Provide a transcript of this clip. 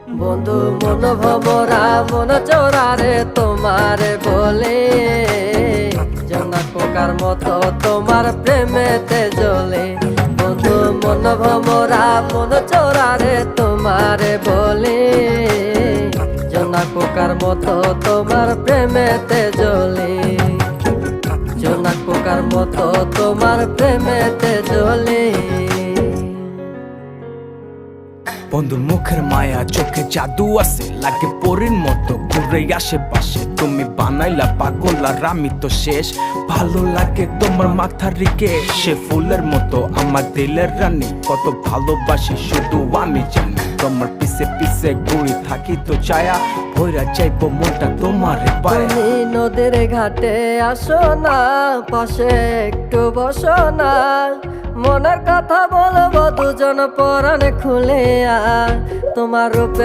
বন্ধু মন ভমরা মন চোরারে তোমারে বলে, জোনাক পোকার মতো তোমার প্রেমেতে জ্বলে। বন্ধু মন ভমরা মন চোরারে তোমারে বলে, জোনাক পোকার মতো তোমার প্রেমেতে জ্বলে। জোনাক পোকার মতো তোমার প্রেমেতে জ্বলে। বন্ধুর মুখের মায়া চোখে জাদু আছে, লাগে পরীর মতো ঘুরে আশেপাশে। তুমি বানাইলা পাগল আর আমি তো শেষ। ভালো লাগে তোমার মাথার রিকে, সে ফুলের মতো আমার দিলের রানী। কত ভালোবাসি শুধু আমি জানি, তোমার পিছে পিছে ঘুরি থাকি তো ছায়া। ভৈরা যাইবো মনটা তোমার পায়ে। তুমি নদীর ঘাটে আসো না, পাশে একটু বসো না। মনের কথা বলবো দুজন পরাণ খুলে, তোমার রূপে